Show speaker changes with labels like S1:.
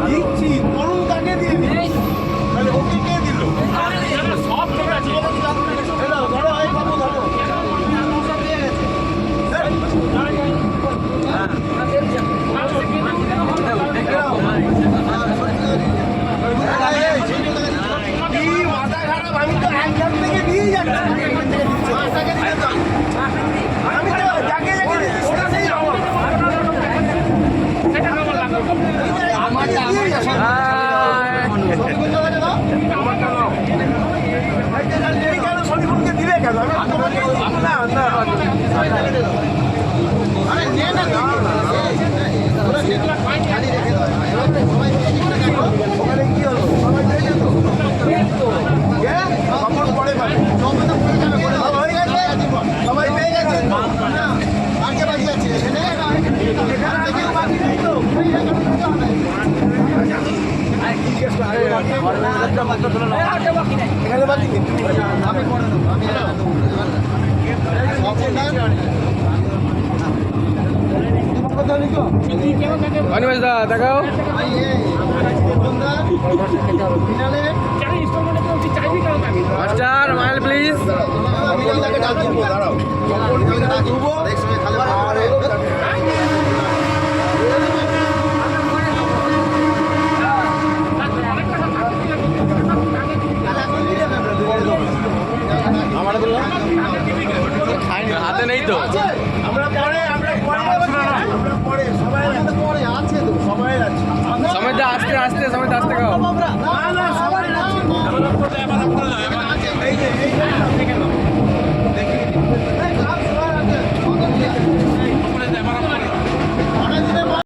S1: দিচ্ছি করুন তাকে দিয়ে তাহলে ওকে কে দিল সব ঠিক আছে ধরো এই বাবু ধরো মাথা খারাপ আমি তো একজন থেকে দিয়ে যাচ্ছি আমি তো যাকে যাকে ওটা সেই সলিমুলকে দিলে কেন না না আরে নে না ওখানে কি হলো সবাই পেয়ে যেত খবর পড়ে হয়ে গেছে সবাই পেয়ে গেছে আগে বাকি আছে এখানে বাকি নেই তো এখানে বাকি নেই আমি করে দেবো
S2: অনিমেষ দা দেখাও মাস্টার মাইল প্লিজ
S1: দাঁড়াও